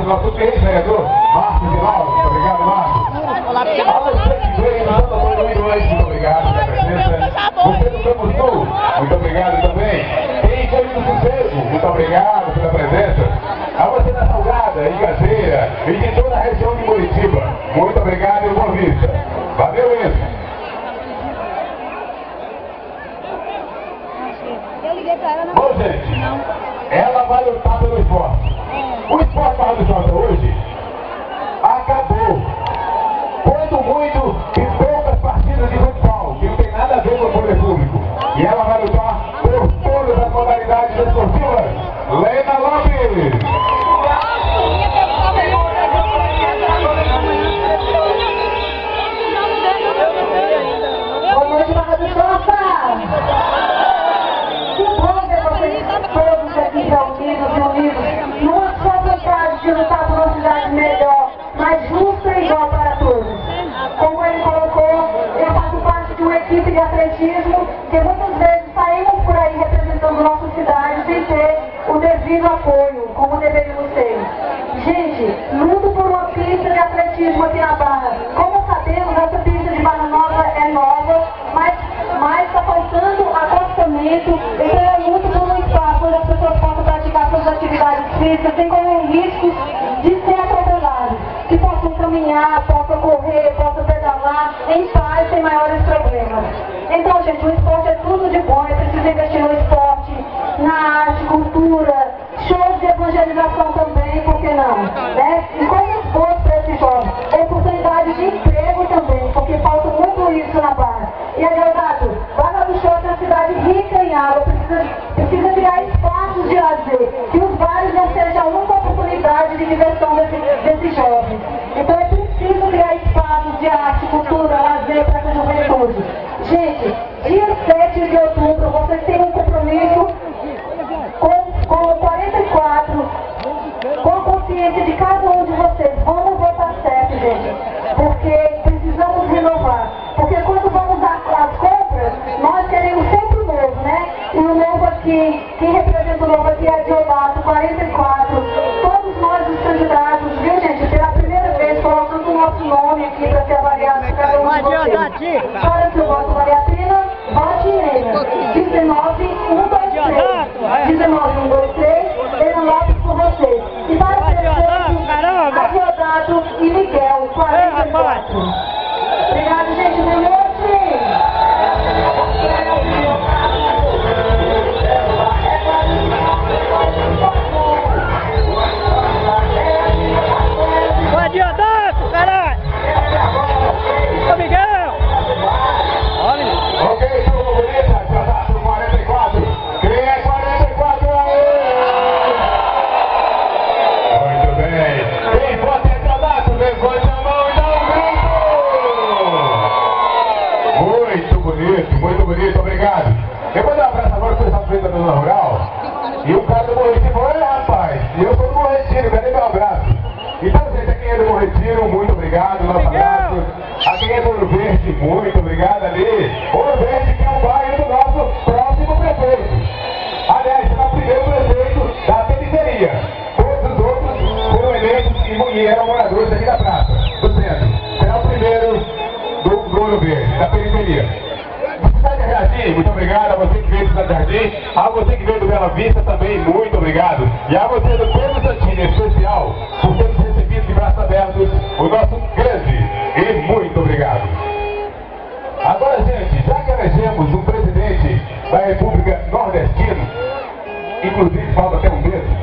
do nosso cliente, vereador Márcio de Lauro. Muito obrigado, Márcio. Olá, você que veio do Santo Antônio Milhões, muito obrigado pela presença. Você do Campo Sul, muito obrigado também. Quem foi do Sossego, muito obrigado pela presença. A você da Salgada, Engazeira e de toda a região de Muritiba, muito obrigado e boa vista. Valeu mesmo. Bom, gente, ela vai lutar pelo esporte. O esporte Barra do Jota hoje acabou. Quanto muito em poucas partidas de futebol, que não tem nada a ver com o poder público. E ela vai lutar por todas as modalidades esportivas. Lena Lopes! Boa noite, Barra do Jota! Todos aqui reunidos, numa só vontade de lutar por uma cidade melhor, mais justa e igual para todos. Como ele colocou, eu faço parte de uma equipe de atletismo que muitas vezes saímos por aí representando nossa cidade sem ter o devido apoio, como deveríamos ter. Gente, luto por uma pista de atletismo aqui na Barra. Como sabemos, essa pista de Barra Nova é nova, mas está faltando acostamento, então eu luto por um espaço onde as pessoas possam praticar suas atividades físicas sem correr riscos de ser atropelados, que possam caminhar, possam correr, possam pedalar em paz, sem maiores problemas. Então, gente, o esporte é tudo de bom, é preciso investir no esporte, na arte, cultura, shows de evangelização também, por que não? Né? E coisas boas para esses jovens, oportunidades de emprego também, porque falta muito isso na Barra. E Adeodato, Barra do Jota é uma cidade rica em água, precisa criar espaços de lazer, que os bares não sejam a única oportunidade de diversão desses jovens. Então é preciso criar espaços de arte, cultura, lazer para essa juventude. Gente, dia 7 de outubro, vocês têm um compromisso com o 44, com a consciência de cada um de vocês. Vamos votar certo, gente, porque precisamos renovar. Porque quando vamos às compras, nós queremos sempre o novo, né? E o novo aqui, quem representa o novo aqui é Adeodato, 44. Todos nós, os candidatos, viu, gente? Pela primeira vez, colocando o nosso nome aqui para ser avaliado por cada um de vocês. Para que o voto vale a pena, vote nele. 19, 1, 2, 3. 19, 1, 2, 3. Lena Lopes com vocês. E para o prefeito, Adeodato e Miguel, 44. Obrigado, gente. Boa noite. Adeodato, caralho! Ô, Miguel! Ok, tudo bonita, Adeodato 44. Quem é 44 aí? Muito bem. Quem vota é Adeodato, levante a mão e dá um grito. Muito bonito, obrigado. Eu vou dar um abraço agora para essa frente da Dona Rural. E o cara do Bom Retiro falou: "Ei, rapaz, eu sou do Bom Retiro, cadê meu abraço?" Então, gente, a quem é do Bom Retiro, muito obrigado, nosso abraço. A quem é do Ouro Verde, muito obrigado ali. Ouro Verde, que é o bairro do nosso próximo prefeito. Aliás, será o primeiro prefeito da periferia. Todos os outros foram eleitos e eram moradores aqui da praça, do centro. Será o primeiro do Ouro Verde, da periferia. Cidade Jardim, muito obrigado a você que veio do Cidade Jardim, a você que veio do Bela Vista também, muito obrigado. E a você do Pedro Santini, em especial, por ter nos recebido de braços abertos, o nosso grande e muito obrigado. Agora, gente, já que elegemos um presidente da República Nordestina, inclusive falta até um dedo,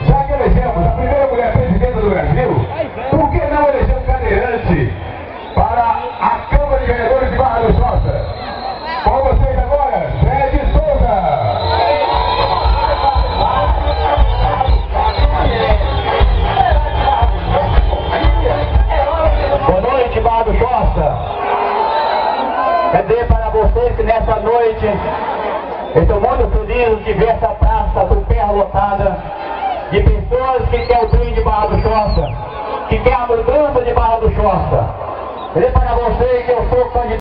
já que elegemos a primeira mulher presidenta do Brasil, por que não eleger um cadeirante para a Câmara de Vereadores de Barra do Jota? Com vocês agora, Zé de Souza. Boa noite, Barra do Jota. Quer dizer para vocês que nessa noite eu estou muito feliz de ver essa praça super lotada de pessoas que querem o bem de Barra do Jota, que querem a mudança de Barra do Jota. Quer dizer para vocês que eu sou candidato